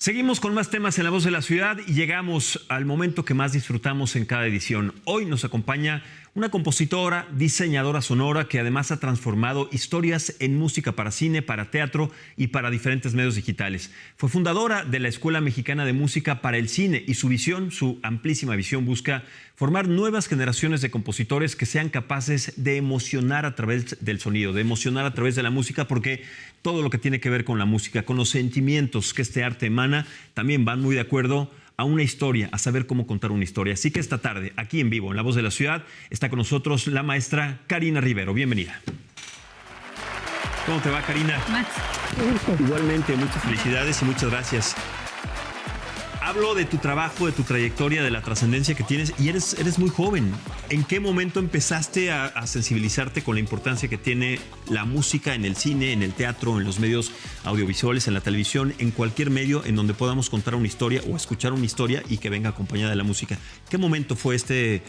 Seguimos con más temas en La Voz de la Ciudad y llegamos al momento que más disfrutamos en cada edición. Hoy nos acompaña una compositora, diseñadora sonora que además ha transformado historias en música para cine, para teatro y para diferentes medios digitales. Fue fundadora de la Escuela Mexicana de Música para el Cine y su visión, su amplísima visión, busca formar nuevas generaciones de compositores que sean capaces de emocionar a través del sonido, de emocionar a través de la música, porque todo lo que tiene que ver con la música, con los sentimientos que este arte emana, también van muy de acuerdo a una historia, a saber cómo contar una historia. Así que esta tarde, aquí en vivo, en La Voz de la Ciudad, está con nosotros la maestra Karina Rivero. Bienvenida. ¿Cómo te va, Karina? Max. Igualmente, muchas felicidades y muchas gracias. Hablo de tu trabajo, de tu trayectoria, de la trascendencia que tienes y eres muy joven. ¿En qué momento empezaste a sensibilizarte con la importancia que tiene la música en el cine, en el teatro, en los medios audiovisuales, en la televisión, en cualquier medio en donde podamos contar una historia o escuchar una historia y que venga acompañada de la música? ¿Qué momento fue este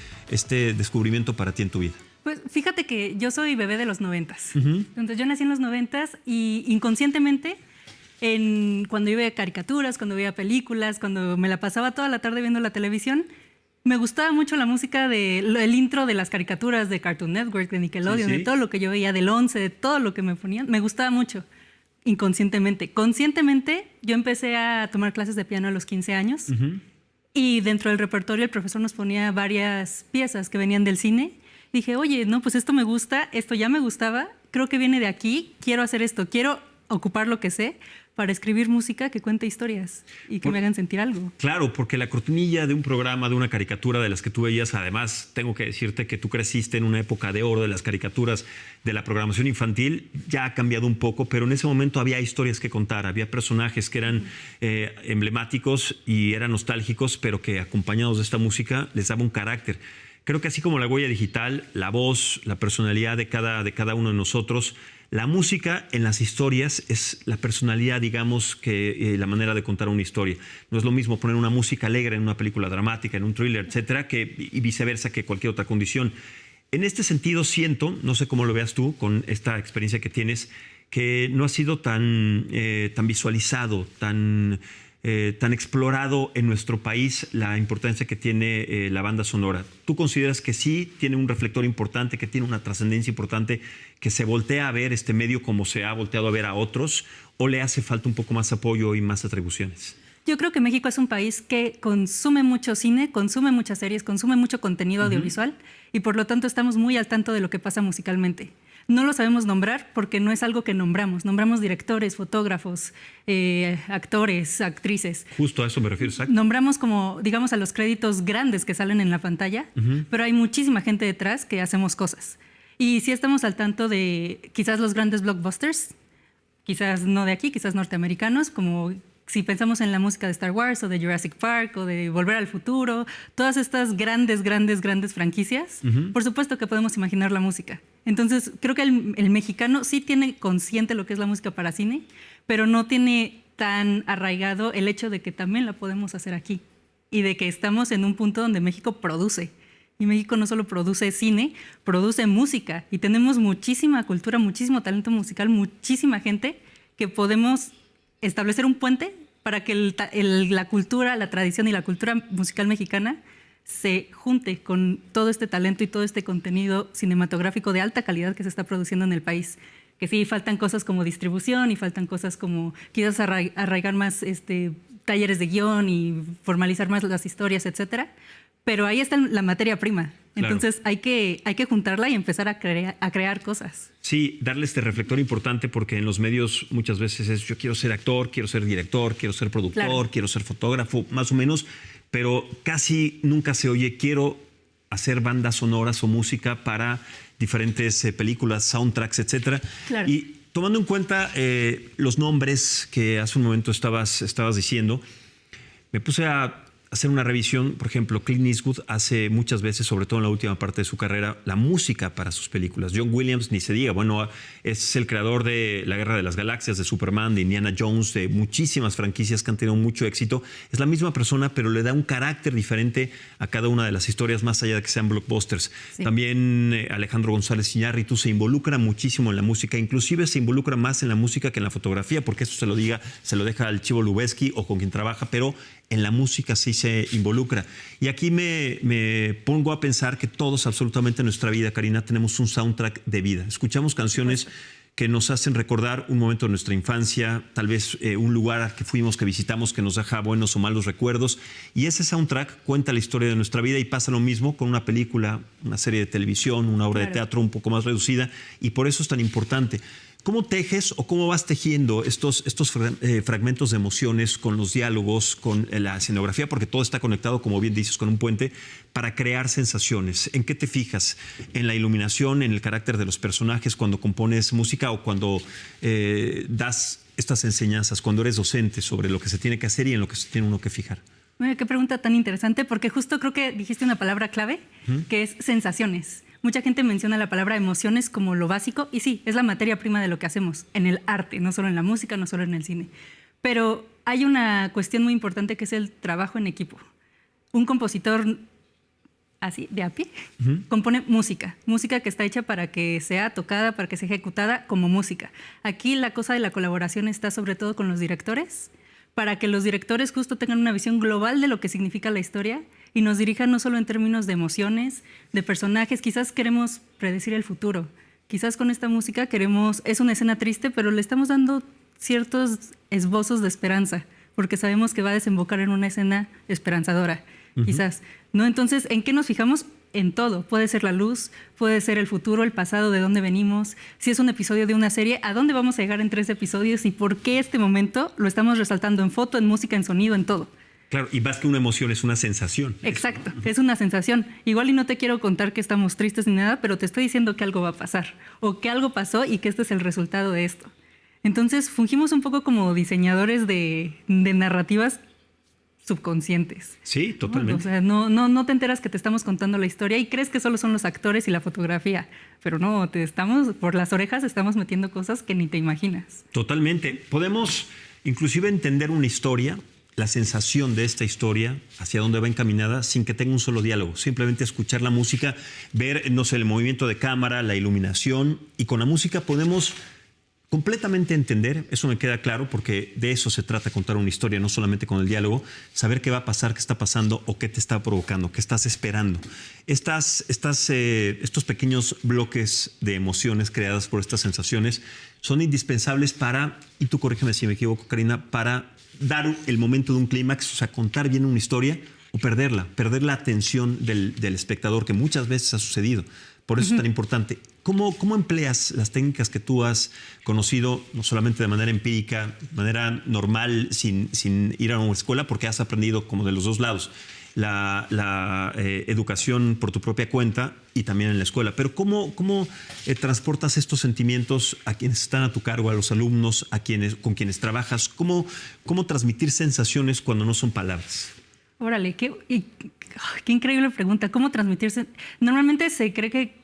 descubrimiento para ti en tu vida? Pues fíjate que yo soy bebé de los 90s. Entonces yo nací en los 90s y inconscientemente, cuando yo veía caricaturas, cuando veía películas, cuando me la pasaba toda la tarde viendo la televisión, me gustaba mucho la música el intro de las caricaturas de Cartoon Network, de Nickelodeon, de todo lo que yo veía, del 11, de todo lo que me ponían. Me gustaba mucho, inconscientemente. Conscientemente, yo empecé a tomar clases de piano a los 15 años y dentro del repertorio el profesor nos ponía varias piezas que venían del cine. Dije, oye, no, pues esto me gusta, esto ya me gustaba, creo que viene de aquí, quiero hacer esto, quiero ocupar lo que sé para escribir música que cuente historias y que me hagan sentir algo. Claro, porque la cortinilla de un programa, de una caricatura de las que tú veías, además tengo que decirte que tú creciste en una época de oro de las caricaturas, de la programación infantil, ya ha cambiado un poco, pero en ese momento había historias que contar, había personajes que eran emblemáticos y eran nostálgicos, pero que acompañados de esta música les daba un carácter. Creo que así como la huella digital, la voz, la personalidad de cada uno de nosotros, la música en las historias es la personalidad, digamos, que la manera de contar una historia. No es lo mismo poner una música alegre en una película dramática, en un thriller, etcétera, y viceversa que cualquier otra condición. En este sentido siento, no sé cómo lo veas tú con esta experiencia que tienes, que no ha sido tan visualizado, tan explorado en nuestro país la importancia que tiene la banda sonora. ¿Tú consideras que sí tiene un reflector importante, que tiene una trascendencia importante, que se voltea a ver este medio como se ha volteado a ver a otros, o le hace falta un poco más apoyo y más atribuciones? Yo creo que México es un país que consume mucho cine, consume muchas series, consume mucho contenido audiovisual y por lo tanto estamos muy al tanto de lo que pasa musicalmente. No lo sabemos nombrar porque no es algo que nombramos. Nombramos directores, fotógrafos, actores, actrices. Justo a eso me refiero, exacto. Nombramos como, digamos, a los créditos grandes que salen en la pantalla, pero hay muchísima gente detrás que hacemos cosas. Y sí estamos al tanto de quizás los grandes blockbusters, quizás no de aquí, quizás norteamericanos, como si pensamos en la música de Star Wars o de Jurassic Park o de Volver al Futuro, todas estas grandes franquicias, por supuesto que podemos imaginar la música. Entonces, creo que el mexicano sí tiene consciente lo que es la música para cine, pero no tiene tan arraigado el hecho de que también la podemos hacer aquí y de que estamos en un punto donde México produce. Y México no solo produce cine, produce música. Y tenemos muchísima cultura, muchísimo talento musical, muchísima gente que podemos establecer un puente para que la cultura, la tradición y la cultura musical mexicana se junte con todo este talento y todo este contenido cinematográfico de alta calidad que se está produciendo en el país. Que sí, faltan cosas como distribución y faltan cosas como quizás arraigar más talleres de guión y formalizar más las historias, etcétera. Pero ahí está la materia prima. Entonces hay que juntarla y empezar a crear cosas. Sí, darle este reflector importante porque en los medios muchas veces es yo quiero ser actor, quiero ser director, quiero ser productor, quiero ser fotógrafo, más o menos, pero casi nunca se oye quiero hacer bandas sonoras o música para diferentes películas, soundtracks, etcétera. Claro. Y tomando en cuenta los nombres que hace un momento estabas diciendo, me puse a hacer una revisión, por ejemplo, Clint Eastwood hace muchas veces, sobre todo en la última parte de su carrera, la música para sus películas. John Williams, ni se diga, bueno, es el creador de La Guerra de las Galaxias, de Superman, de Indiana Jones, de muchísimas franquicias que han tenido mucho éxito. Es la misma persona, pero le da un carácter diferente a cada una de las historias, más allá de que sean blockbusters. Sí. También Alejandro González Iñárritu se involucra muchísimo en la música, inclusive se involucra más en la música que en la fotografía, porque eso se lo deja al Chivo Lubeski o con quien trabaja, pero en la música sí se involucra. Y aquí me pongo a pensar que todos, absolutamente en nuestra vida, Karina, tenemos un soundtrack de vida. Escuchamos canciones que nos hacen recordar un momento de nuestra infancia, tal vez un lugar al que fuimos, que visitamos, que nos deja buenos o malos recuerdos. Y ese soundtrack cuenta la historia de nuestra vida, y pasa lo mismo con una película, una serie de televisión, una obra de teatro un poco más reducida, y por eso es tan importante. ¿Cómo tejes o cómo vas tejiendo estos fragmentos de emociones con los diálogos, con la escenografía? Porque todo está conectado, como bien dices, con un puente, para crear sensaciones. ¿En qué te fijas? ¿En la iluminación, en el carácter de los personajes cuando compones música o cuando das estas enseñanzas, cuando eres docente sobre lo que se tiene que hacer y en lo que se tiene uno que fijar? Bueno, qué pregunta tan interesante, porque justo creo que dijiste una palabra clave, que es sensaciones. Mucha gente menciona la palabra emociones como lo básico, y sí, es la materia prima de lo que hacemos en el arte, no solo en la música, no solo en el cine. Pero hay una cuestión muy importante que es el trabajo en equipo. Un compositor así, de a pie, compone música que está hecha para que sea tocada, para que sea ejecutada como música. Aquí la cosa de la colaboración está sobre todo con los directores, para que los directores justo tengan una visión global de lo que significa la historia y nos dirijan no solo en términos de emociones, de personajes. Quizás queremos predecir el futuro. Quizás con esta música es una escena triste, pero le estamos dando ciertos esbozos de esperanza, porque sabemos que va a desembocar en una escena esperanzadora, quizás, ¿no? Entonces, ¿en qué nos fijamos? En todo. Puede ser la luz, puede ser el futuro, el pasado, de dónde venimos. Si es un episodio de una serie, ¿a dónde vamos a llegar en 3 episodios? ¿Y por qué este momento lo estamos resaltando en foto, en música, en sonido, en todo? Claro, y más que una emoción, es una sensación. Exacto, es una sensación. Igual y no te quiero contar que estamos tristes ni nada, pero te estoy diciendo que algo va a pasar, o que algo pasó y que este es el resultado de esto. Entonces, fungimos un poco como diseñadores de narrativas subconscientes. Sí, totalmente. O sea, no te enteras que te estamos contando la historia y crees que solo son los actores y la fotografía, pero no, por las orejas estamos metiendo cosas que ni te imaginas. Totalmente. Podemos inclusive entender una historia, la sensación de esta historia, hacia dónde va encaminada, sin que tenga un solo diálogo. Simplemente escuchar la música, ver, no sé, el movimiento de cámara, la iluminación, y con la música podemos completamente entender, eso me queda claro, porque de eso se trata, contar una historia, no solamente con el diálogo, saber qué va a pasar, qué está pasando o qué te está provocando, qué estás esperando. Estos pequeños bloques de emociones creadas por estas sensaciones son indispensables para, y tú corrígeme si me equivoco, Karina, para dar el momento de un clímax, o sea, contar bien una historia o perder la atención del espectador, que muchas veces ha sucedido. Por eso es tan importante. ¿Cómo empleas las técnicas que tú has conocido, no solamente de manera empírica, de manera normal, sin ir a una escuela, porque has aprendido como de los dos lados, la educación por tu propia cuenta y también en la escuela? Pero ¿cómo transportas estos sentimientos a quienes están a tu cargo, a los alumnos, con quienes trabajas? ¿Cómo transmitir sensaciones cuando no son palabras? Órale, qué increíble pregunta. ¿Cómo transmitirse? Normalmente se cree que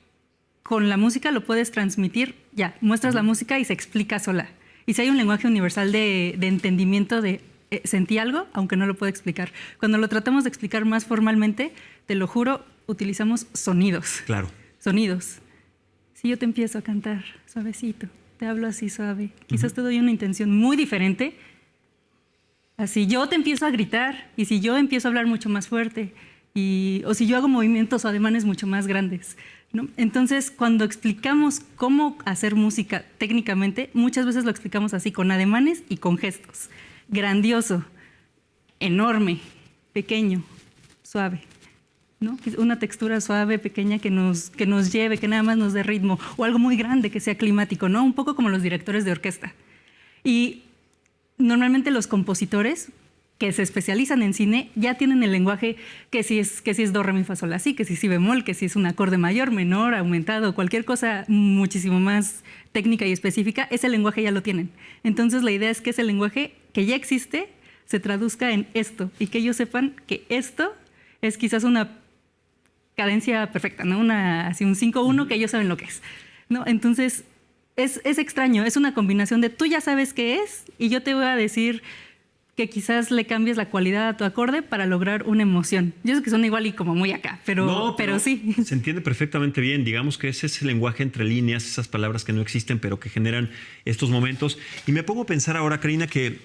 con la música lo puedes transmitir, ya, muestras la música y se explica sola. Y si hay un lenguaje universal de entendimiento de sentí algo, aunque no lo puedo explicar. Cuando lo tratamos de explicar más formalmente, te lo juro, utilizamos sonidos. Claro. Sonidos. Si yo te empiezo a cantar suavecito, te hablo así suave, quizás te doy una intención muy diferente. Así yo te empiezo a gritar, y si yo empiezo a hablar mucho más fuerte, o si yo hago movimientos o ademanes mucho más grandes, ¿no? Entonces, cuando explicamos cómo hacer música técnicamente, muchas veces lo explicamos así, con ademanes y con gestos. Grandioso, enorme, pequeño, suave, ¿no? Una textura suave, pequeña, que nos lleve, que nada más nos dé ritmo, o algo muy grande que sea climático, ¿no? Un poco como los directores de orquesta. Y normalmente los compositores que se especializan en cine ya tienen el lenguaje que si es do, re, mi, fa, sol, la, si, que si bemol, que si es un acorde mayor, menor, aumentado, cualquier cosa muchísimo más técnica y específica, ese lenguaje ya lo tienen. Entonces la idea es que ese lenguaje que ya existe se traduzca en esto y que ellos sepan que esto es quizás una cadencia perfecta, ¿no? Así un 5-1 que ellos saben lo que es, ¿no? Entonces, es extraño, es una combinación de tú ya sabes qué es y yo te voy a decir que quizás le cambies la cualidad a tu acorde para lograr una emoción. Yo sé que son igual y como muy acá, pero sí. Se entiende perfectamente bien. Digamos que ese es el lenguaje entre líneas, esas palabras que no existen, pero que generan estos momentos. Y me pongo a pensar ahora, Karina, que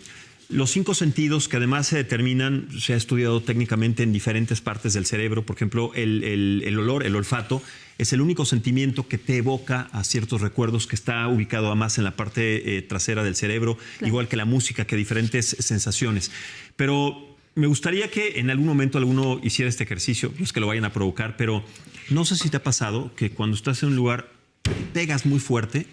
los 5 sentidos que además se determinan, se ha estudiado técnicamente en diferentes partes del cerebro. Por ejemplo, el olor, el olfato, es el único sentimiento que te evoca a ciertos recuerdos, que está ubicado además en la parte trasera del cerebro, claro. Igual que la música, que diferentes sensaciones. Pero me gustaría que en algún momento alguno hiciera este ejercicio, no es que lo vayan a provocar, pero no sé si te ha pasado que cuando estás en un lugar, pegas muy fuerte,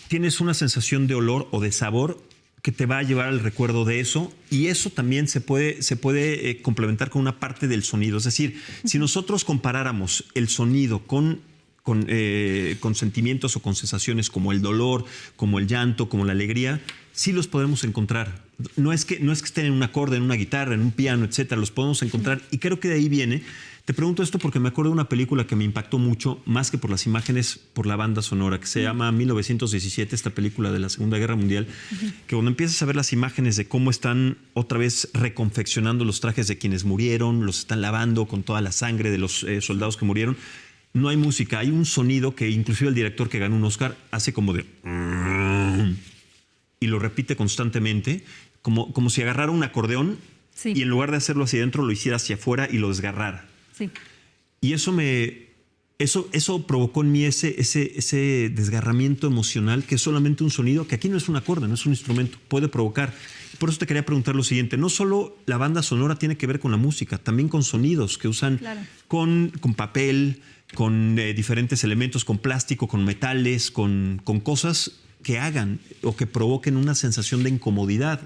tienes una sensación de olor o de sabor que te va a llevar al recuerdo de eso, y eso también se puede complementar con una parte del sonido. Es decir, si nosotros comparáramos el sonido con sentimientos o con sensaciones como el dolor, como el llanto, como la alegría, sí los podemos encontrar. No es que estén en un acorde, en una guitarra, en un piano, etcétera, los podemos encontrar, y creo que de ahí viene. Te pregunto esto porque me acuerdo de una película que me impactó mucho, más que por las imágenes, por la banda sonora, que se llama 1917, esta película de la Segunda Guerra Mundial, que cuando empiezas a ver las imágenes de cómo están otra vez reconfeccionando los trajes de quienes murieron, los están lavando con toda la sangre de los soldados que murieron, no hay música, hay un sonido que inclusive el director que ganó un Oscar hace como de... y lo repite constantemente, como si agarrara un acordeón, sí, y en lugar de hacerlo hacia adentro lo hiciera hacia afuera y lo desgarrara. Sí. Y eso provocó en mí ese desgarramiento emocional, que es solamente un sonido, que aquí no es un acorde, no es un instrumento, puede provocar. Por eso te quería preguntar lo siguiente: no solo la banda sonora tiene que ver con la música, también con sonidos que usan, claro, con papel, con diferentes elementos, con plástico, con metales, con cosas que hagan o que provoquen una sensación de incomodidad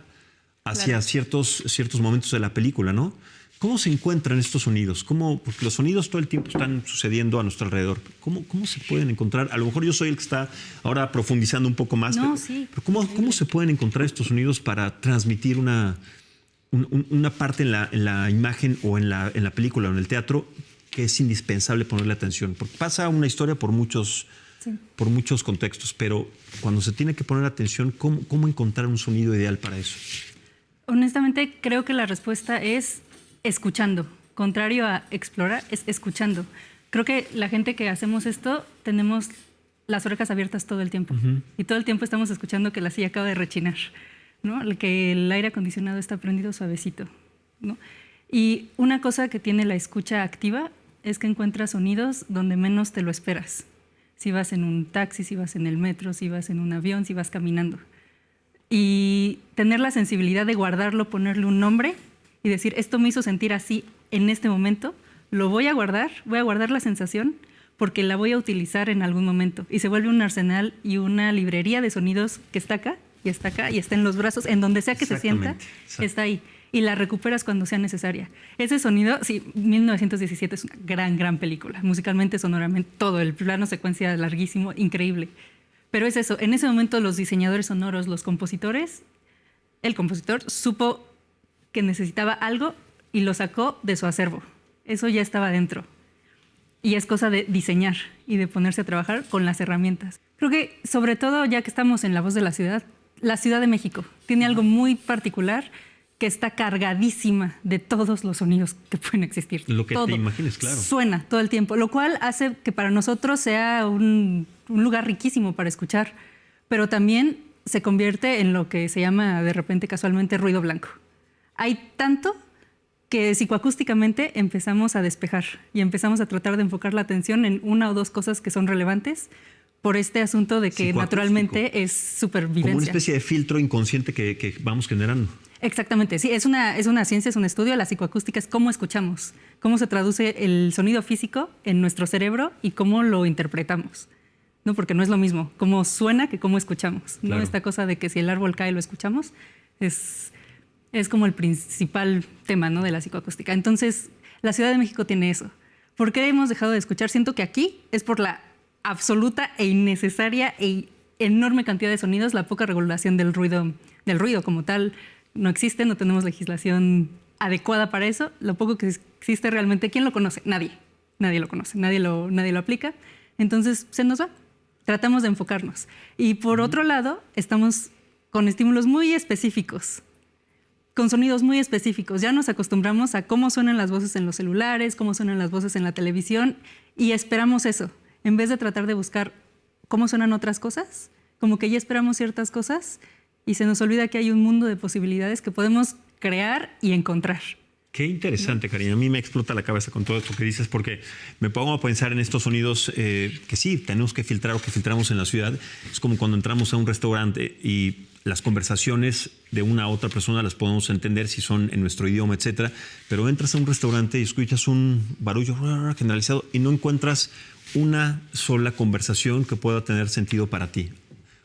hacia, claro, ciertos momentos de la película, ¿no? ¿Cómo se encuentran estos sonidos? Porque los sonidos todo el tiempo están sucediendo a nuestro alrededor. ¿Cómo se pueden encontrar? A lo mejor yo soy el que está ahora profundizando un poco más. No, sí. Pero ¿cómo se pueden encontrar estos sonidos para transmitir una parte en la imagen o en la película o en el teatro que es indispensable ponerle atención? Porque pasa una historia por muchos contextos, pero cuando se tiene que poner atención, ¿cómo encontrar un sonido ideal para eso? Honestamente, creo que la respuesta es escuchando. Contrario a explorar, es escuchando. Creo que la gente que hacemos esto tenemos las orejas abiertas todo el tiempo. Y todo el tiempo estamos escuchando que la silla acaba de rechinar, ¿no? Que el aire acondicionado está prendido suavecito, ¿no? Y una cosa que tiene la escucha activa es que encuentras sonidos donde menos te lo esperas. Si vas en un taxi, si vas en el metro, si vas en un avión, si vas caminando. Y tener la sensibilidad de guardarlo, ponerle un nombre y decir, esto me hizo sentir así en este momento, lo voy a guardar la sensación porque la voy a utilizar en algún momento. Y se vuelve un arsenal y una librería de sonidos que está acá y está en los brazos, en donde sea que se sienta, está ahí. Y la recuperas cuando sea necesaria. Ese sonido, sí, 1917 es una gran película. Musicalmente, sonoramente, todo, el plano secuencia larguísimo, increíble. Pero es eso, en ese momento los diseñadores sonoros, los compositores, el compositor supo que necesitaba algo y lo sacó de su acervo. Eso ya estaba dentro. Y es cosa de diseñar y de ponerse a trabajar con las herramientas. Creo que, sobre todo, ya que estamos en La Voz de la Ciudad de México tiene algo muy particular, que está cargadísima de todos los sonidos que pueden existir. Lo que todo te imagines, claro. Suena todo el tiempo, lo cual hace que para nosotros sea un lugar riquísimo para escuchar, pero también se convierte en lo que se llama de repente casualmente ruido blanco. Hay tanto que psicoacústicamente empezamos a despejar y empezamos a tratar de enfocar la atención en una o dos cosas que son relevantes por este asunto de que naturalmente es supervivencia. Como una especie de filtro inconsciente que vamos generando. Exactamente, sí, es una ciencia, es un estudio. La psicoacústica es cómo escuchamos, cómo se traduce el sonido físico en nuestro cerebro y cómo lo interpretamos, ¿no? Porque no es lo mismo cómo suena que cómo escuchamos, ¿no? Claro. Esta cosa de que si el árbol cae lo escuchamos es como el principal tema, ¿no?, de la psicoacústica. Entonces, la Ciudad de México tiene eso. ¿Por qué hemos dejado de escuchar? Siento que aquí es por la absoluta e innecesaria e enorme cantidad de sonidos, la poca regulación del ruido como tal, no existe, no tenemos legislación adecuada para eso. Lo poco que existe realmente, ¿quién lo conoce? Nadie. Nadie lo conoce, nadie lo aplica. Entonces se nos va. Tratamos de enfocarnos. Y por otro lado, estamos con estímulos muy específicos, con sonidos muy específicos. Ya nos acostumbramos a cómo suenan las voces en los celulares, cómo suenan las voces en la televisión, y esperamos eso. En vez de tratar de buscar cómo suenan otras cosas, como que ya esperamos ciertas cosas y se nos olvida que hay un mundo de posibilidades que podemos crear y encontrar. Qué interesante, Karina. A mí me explota la cabeza con todo esto que dices, porque me pongo a pensar en estos sonidos que sí, tenemos que filtrar o que filtramos en la ciudad. Es como cuando entramos a un restaurante y las conversaciones de una a otra persona las podemos entender si son en nuestro idioma, etcétera. Pero entras a un restaurante y escuchas un barullo generalizado y no encuentras una sola conversación que pueda tener sentido para ti.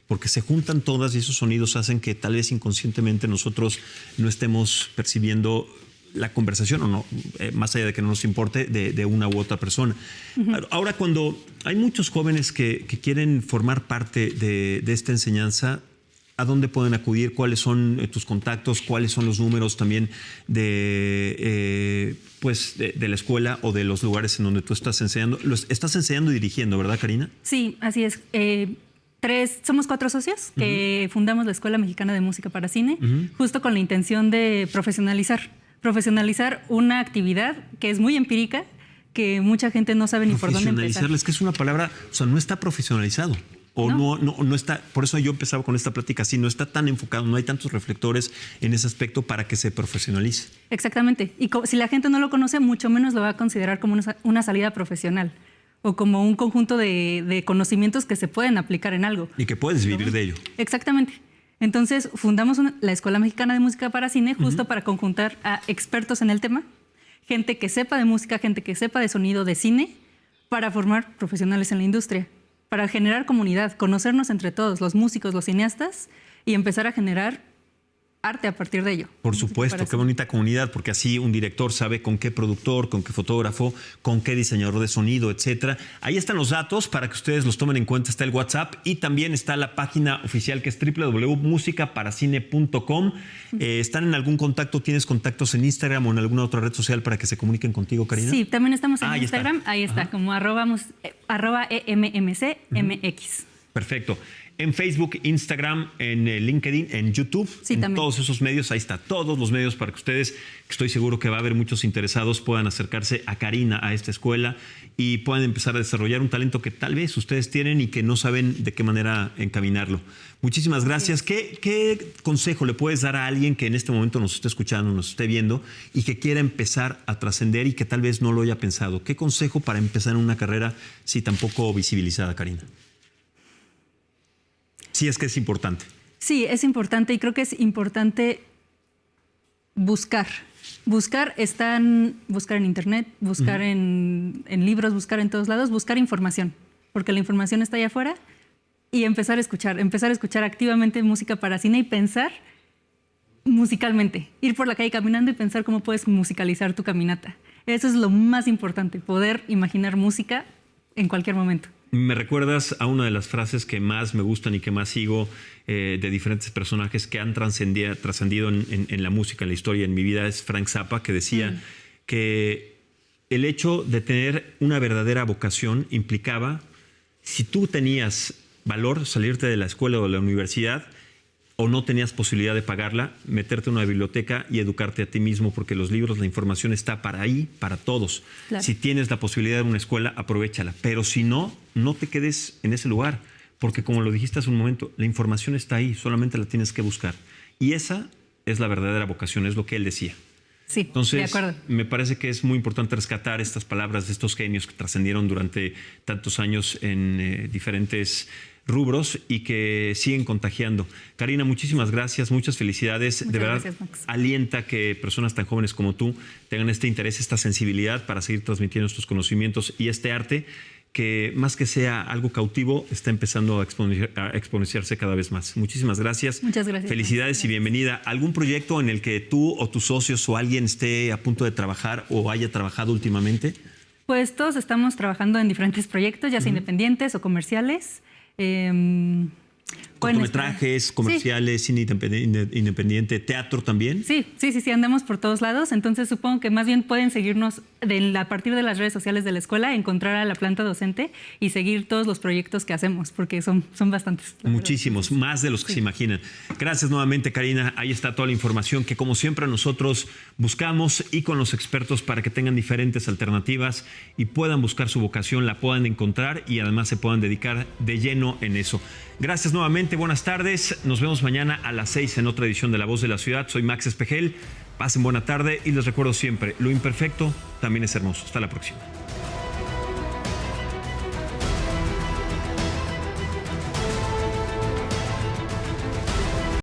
Porque se juntan todas y esos sonidos hacen que tal vez inconscientemente nosotros no estemos percibiendo la conversación o no, más allá de que no nos importe, de una u otra persona. Ahora, cuando hay muchos jóvenes que quieren formar parte de esta enseñanza, ¿a dónde pueden acudir? ¿Cuáles son tus contactos? ¿Cuáles son los números también de la escuela o de los lugares en donde tú estás enseñando? Estás enseñando y dirigiendo, ¿verdad, Karina? Sí, así es. Somos 4 socios que fundamos la Escuela Mexicana de Música para Cine, justo con la intención de profesionalizar una actividad que es muy empírica, que mucha gente no sabe ni por dónde empezar. Profesionalizarla, es que es una palabra, o sea, no está profesionalizado. O no está, por eso yo empezaba con esta plática así, no está tan enfocado, no hay tantos reflectores en ese aspecto para que se profesionalice. Exactamente. Y si la gente no lo conoce, mucho menos lo va a considerar como una salida profesional o como un conjunto de conocimientos que se pueden aplicar en algo. Y que puedes vivir de ello. Exactamente. Entonces fundamos la Escuela Mexicana de Música para Cine justo para conjuntar a expertos en el tema, gente que sepa de música, gente que sepa de sonido, de cine, para formar profesionales en la industria, para generar comunidad, conocernos entre todos, los músicos, los cineastas, y empezar a generar arte a partir de ello. Por supuesto, qué bonita comunidad, porque así un director sabe con qué productor, con qué fotógrafo, con qué diseñador de sonido, etcétera. Ahí están los datos para que ustedes los tomen en cuenta. Está el WhatsApp y también está la página oficial que es www.musicaparacine.com. ¿Están en algún contacto? ¿Tienes contactos en Instagram o en alguna otra red social para que se comuniquen contigo, Karina? Sí, también estamos en Instagram. Ahí está, como @EMMCMX. Perfecto. En Facebook, Instagram, en LinkedIn, en YouTube, sí, en también. Todos esos medios, ahí está, todos los medios para que ustedes, que estoy seguro que va a haber muchos interesados, puedan acercarse a Karina, a esta escuela y puedan empezar a desarrollar un talento que tal vez ustedes tienen y que no saben de qué manera encaminarlo. Muchísimas gracias. ¿Qué consejo le puedes dar a alguien que en este momento nos esté escuchando, nos esté viendo y que quiera empezar a trascender y que tal vez no lo haya pensado? ¿Qué consejo para empezar en una carrera si tan poco visibilizada, Karina? Sí, es que es importante. Sí, es importante y creo que es importante buscar. Buscar en internet, buscar en libros, buscar en todos lados, buscar información, porque la información está allá afuera y empezar a escuchar activamente música para cine y pensar musicalmente. Ir por la calle caminando y pensar cómo puedes musicalizar tu caminata. Eso es lo más importante, poder imaginar música en cualquier momento. Me recuerdas a una de las frases que más me gustan y que más sigo de diferentes personajes que han trascendido en la música, en la historia, en mi vida, es Frank Zappa, que decía que el hecho de tener una verdadera vocación implicaba, si tú tenías valor, salirte de la escuela o de la universidad, o no tenías posibilidad de pagarla, meterte en una biblioteca y educarte a ti mismo, porque los libros, la información está para ahí, para todos. Claro. Si tienes la posibilidad de una escuela, aprovéchala. Pero si no, no te quedes en ese lugar, porque como lo dijiste hace un momento, la información está ahí, solamente la tienes que buscar. Y esa es la verdadera vocación, es lo que él decía. Sí, entonces, de acuerdo. Me parece que es muy importante rescatar estas palabras de estos genios que trascendieron durante tantos años en diferentes rubros y que siguen contagiando. Karina, muchísimas gracias, muchas felicidades. Muchas de verdad, gracias, Max. alienta que personas tan jóvenes como tú tengan este interés, esta sensibilidad para seguir transmitiendo estos conocimientos y este arte que más que sea algo cautivo, está empezando a exponenciarse cada vez más. Muchísimas gracias. Muchas gracias. Felicidades y bienvenida. ¿Algún proyecto en el que tú o tus socios o alguien esté a punto de trabajar o haya trabajado últimamente? Pues todos estamos trabajando en diferentes proyectos, ya sea independientes o comerciales. ¿Cuál cortometrajes, comerciales, cine independiente, teatro también. Sí, andamos por todos lados. Entonces supongo que más bien pueden seguirnos a partir de las redes sociales de la escuela, encontrar a la planta docente y seguir todos los proyectos que hacemos, porque son bastantes. Muchísimos, más de los que se imaginan. Gracias nuevamente, Karina. Ahí está toda la información que, como siempre, nosotros buscamos y con los expertos para que tengan diferentes alternativas y puedan buscar su vocación, la puedan encontrar y además se puedan dedicar de lleno en eso. Gracias nuevamente, buenas tardes. Nos vemos mañana a las 6 en otra edición de La Voz de la Ciudad. Soy Max Espejel. Pasen buena tarde y les recuerdo siempre, lo imperfecto también es hermoso. Hasta la próxima.